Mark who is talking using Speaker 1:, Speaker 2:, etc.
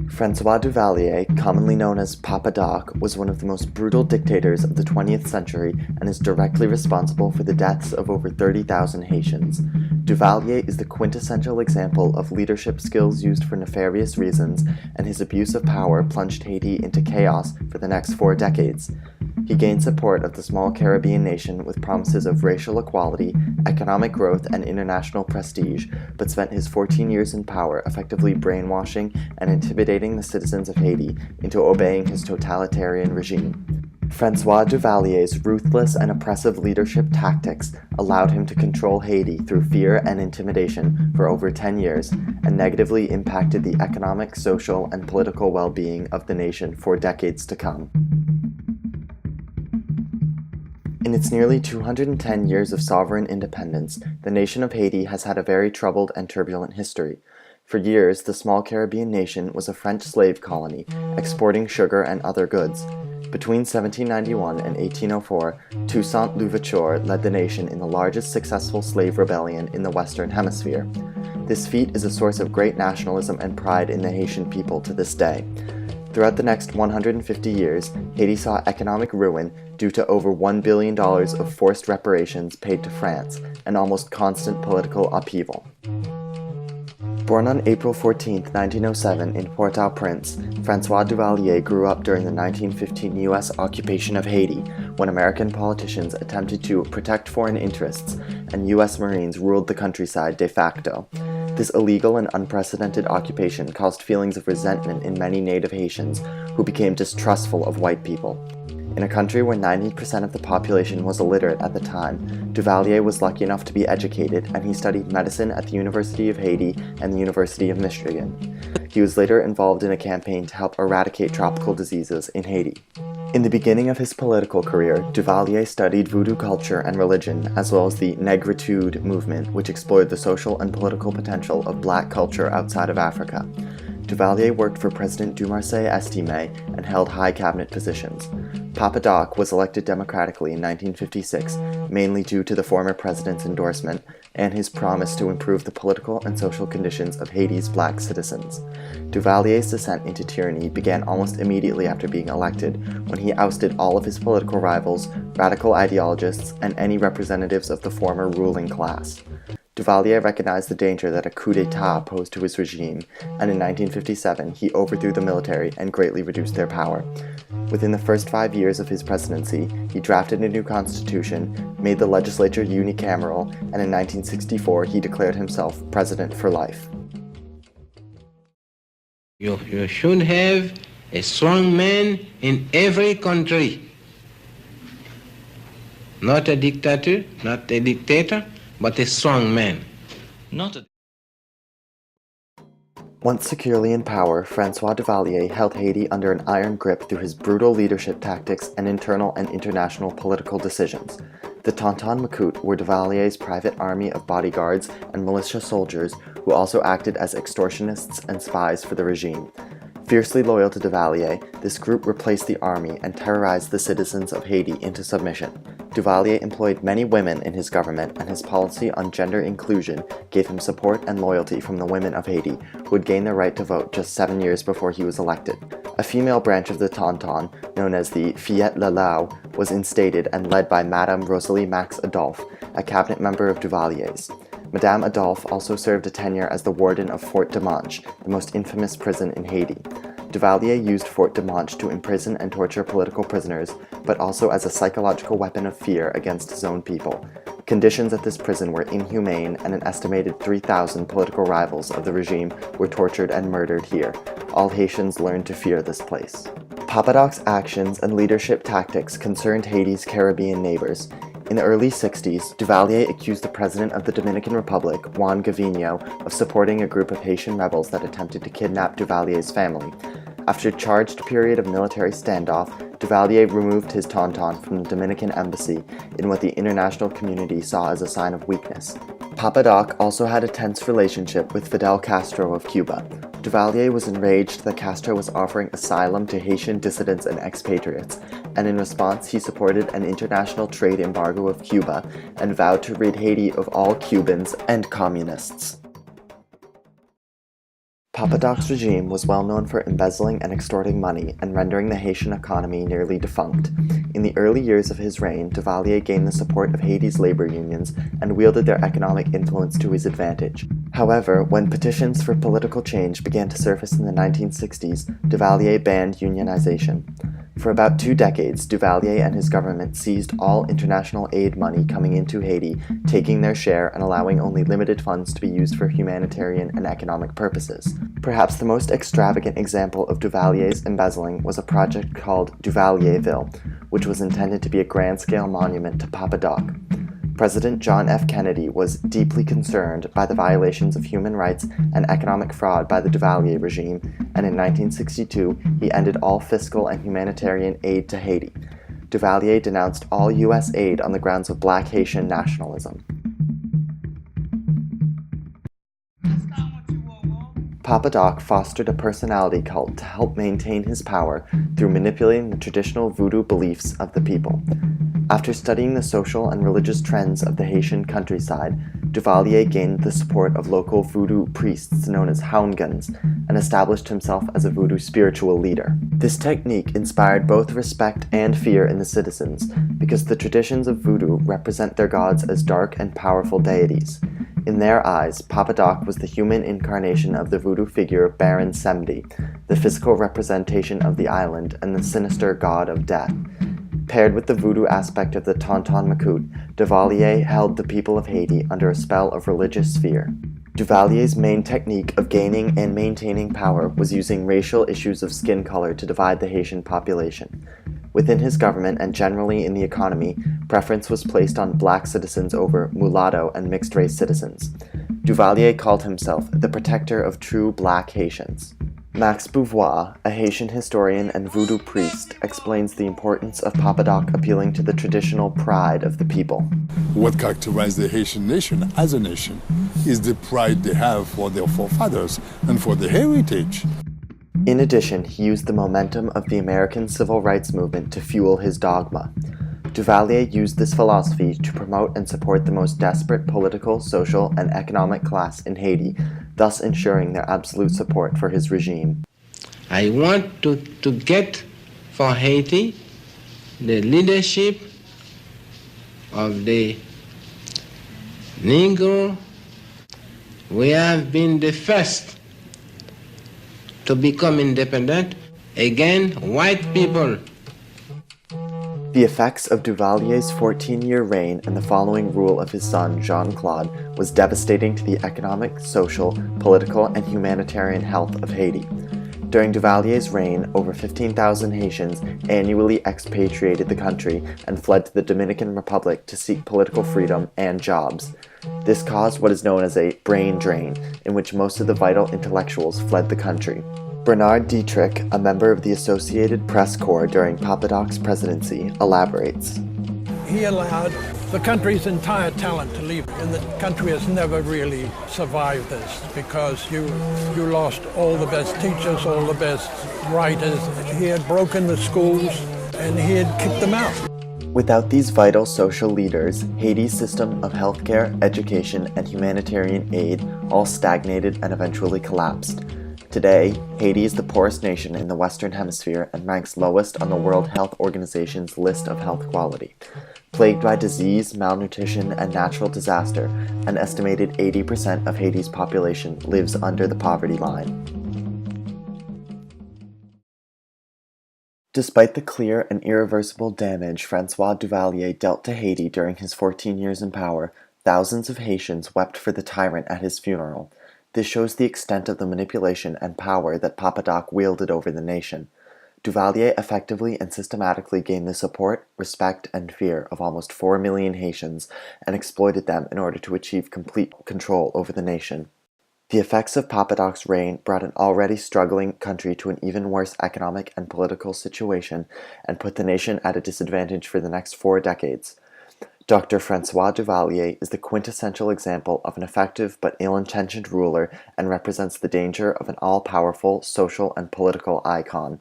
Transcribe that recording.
Speaker 1: François Duvalier, commonly known as Papa Doc, was one of the most brutal dictators of the 20th century and is directly responsible for the deaths of over 30,000 Haitians. Duvalier is the quintessential example of leadership skills used for nefarious reasons, and his abuse of power plunged Haiti into chaos for the next 4 decades. He gained support of the small Caribbean nation with promises of racial equality, economic growth, and international prestige, but spent his 14 years in power effectively brainwashing and intimidating the citizens of Haiti into obeying his totalitarian regime. François Duvalier's ruthless and oppressive leadership tactics allowed him to control Haiti through fear and intimidation for over 10 years and negatively impacted the economic, social, and political well-being of the nation for decades to come. In its nearly 210 years of sovereign independence, the nation of Haiti has had a very troubled and turbulent history. For years, the small Caribbean nation was a French slave colony, exporting sugar and other goods. Between 1791 and 1804, Toussaint Louverture led the nation in the largest successful slave rebellion in the Western Hemisphere. This feat is a source of great nationalism and pride in the Haitian people to this day. Throughout the next 150 years, Haiti saw economic ruin due to over $1 billion of forced reparations paid to France and almost constant political upheaval. Born on April 14, 1907 in Port-au-Prince, François Duvalier grew up during the 1915 U.S. occupation of Haiti, when American politicians attempted to protect foreign interests and U.S. Marines ruled the countryside de facto. This illegal and unprecedented occupation caused feelings of resentment in many native Haitians, who became distrustful of white people. In a country where 90% of the population was illiterate at the time, Duvalier was lucky enough to be educated, and he studied medicine at the University of Haiti and the University of Michigan. He was later involved in a campaign to help eradicate tropical diseases in Haiti. In the beginning of his political career, Duvalier studied voodoo culture and religion, as well as the Negritude movement, which explored the social and political potential of black culture outside of Africa. Duvalier worked for President Dumarsais Estimé and held high cabinet positions. Papa Doc was elected democratically in 1956, mainly due to the former president's endorsement and his promise to improve the political and social conditions of Haiti's black citizens. Duvalier's descent into tyranny began almost immediately after being elected, when he ousted all of his political rivals, radical ideologists, and any representatives of the former ruling class. Duvalier recognized the danger that a coup d'etat posed to his regime, and in 1957 he overthrew the military and greatly reduced their power. Within the first 5 years of his presidency, he drafted a new constitution, made the legislature unicameral, and in 1964 he declared himself president for life.
Speaker 2: You should have a strong man in every country. Not a dictator, not a dictator, but a strong man.
Speaker 1: Once securely in power, François Duvalier held Haiti under an iron grip through his brutal leadership tactics and internal and international political decisions. The Tonton Macoute were Duvalier's private army of bodyguards and militia soldiers who also acted as extortionists and spies for the regime. Fiercely loyal to Duvalier, this group replaced the army and terrorized the citizens of Haiti into submission. Duvalier employed many women in his government, and his policy on gender inclusion gave him support and loyalty from the women of Haiti, who had gained the right to vote just 7 years before he was elected. A female branch of the Tonton, known as the Fillette Lalau, was instated and led by Madame Rosalie Max Adolphe, a cabinet member of Duvalier's. Madame Adolphe also served a tenure as the warden of Fort de Manche, the most infamous prison in Haiti. Duvalier used Fort de Manche to imprison and torture political prisoners, but also as a psychological weapon of fear against his own people. Conditions at this prison were inhumane, and an estimated 3,000 political rivals of the regime were tortured and murdered here. All Haitians learned to fear this place. Papa Doc's actions and leadership tactics concerned Haiti's Caribbean neighbors. In the early 60s, Duvalier accused the president of the Dominican Republic, Juan Gavino, of supporting a group of Haitian rebels that attempted to kidnap Duvalier's family. After a charged period of military standoff, Duvalier removed his Tonton from the Dominican embassy in what the international community saw as a sign of weakness. Papa Doc also had a tense relationship with Fidel Castro of Cuba. Duvalier was enraged that Castro was offering asylum to Haitian dissidents and expatriates, and in response he supported an international trade embargo of Cuba and vowed to rid Haiti of all Cubans and communists. Papa Doc's regime was well known for embezzling and extorting money and rendering the Haitian economy nearly defunct. In the early years of his reign, Duvalier gained the support of Haiti's labor unions and wielded their economic influence to his advantage. However, when petitions for political change began to surface in the 1960s, Duvalier banned unionization. For about 2 decades, Duvalier and his government seized all international aid money coming into Haiti, taking their share and allowing only limited funds to be used for humanitarian and economic purposes. Perhaps the most extravagant example of Duvalier's embezzling was a project called Duvalierville, which was intended to be a grand-scale monument to Papa Doc. President John F. Kennedy was deeply concerned by the violations of human rights and economic fraud by the Duvalier regime, and in 1962 he ended all fiscal and humanitarian aid to Haiti. Duvalier denounced all U.S. aid on the grounds of Black Haitian nationalism. Papa Doc fostered a personality cult to help maintain his power through manipulating the traditional voodoo beliefs of the people. After studying the social and religious trends of the Haitian countryside, Duvalier gained the support of local voodoo priests known as houndguns and established himself as a voodoo spiritual leader. This technique inspired both respect and fear in the citizens because the traditions of voodoo represent their gods as dark and powerful deities. In their eyes, Papa Doc was the human incarnation of the voodoo figure Baron Samedi, the physical representation of the island and the sinister god of death. Paired with the voodoo aspect of the Tonton Macoute, Duvalier held the people of Haiti under a spell of religious fear. Duvalier's main technique of gaining and maintaining power was using racial issues of skin color to divide the Haitian population. Within his government and generally in the economy, preference was placed on black citizens over mulatto and mixed-race citizens. Duvalier called himself the protector of true black Haitians. Max Beauvoir, a Haitian historian and voodoo priest, explains the importance of Papa Doc appealing to the traditional pride of the people.
Speaker 3: What characterizes the Haitian nation as a nation is the pride they have for their forefathers and for their heritage.
Speaker 1: In addition, he used the momentum of the American civil rights movement to fuel his dogma. Duvalier used this philosophy to promote and support the most desperate political, social, and economic class in Haiti, thus ensuring their absolute support for his regime.
Speaker 2: I want to get for Haiti the leadership of the Negro. We have been the first to become independent against white people.
Speaker 1: The effects of Duvalier's 14-year reign and the following rule of his son, Jean-Claude, was devastating to the economic, social, political, and humanitarian health of Haiti. During Duvalier's reign, over 15,000 Haitians annually expatriated the country and fled to the Dominican Republic to seek political freedom and jobs. This caused what is known as a brain drain, in which most of the vital intellectuals fled the country. Bernard Dietrich, a member of the Associated Press Corps during Papa Doc's presidency, elaborates.
Speaker 4: He allowed the country's entire talent to leave, and the country has never really survived this because you lost all the best teachers, all the best writers. He had broken the schools and he had kicked them out.
Speaker 1: Without these vital social leaders, Haiti's system of healthcare, education, and humanitarian aid all stagnated and eventually collapsed. Today, Haiti is the poorest nation in the Western Hemisphere and ranks lowest on the World Health Organization's list of health quality. Plagued by disease, malnutrition, and natural disaster, an estimated 80% of Haiti's population lives under the poverty line. Despite the clear and irreversible damage François Duvalier dealt to Haiti during his 14 years in power, thousands of Haitians wept for the tyrant at his funeral. This shows the extent of the manipulation and power that Papa Doc wielded over the nation. Duvalier effectively and systematically gained the support, respect, and fear of almost 4 million Haitians and exploited them in order to achieve complete control over the nation. The effects of Papa Doc's reign brought an already struggling country to an even worse economic and political situation and put the nation at a disadvantage for the next 4 decades. Dr. François Duvalier is the quintessential example of an effective but ill-intentioned ruler and represents the danger of an all-powerful social and political icon.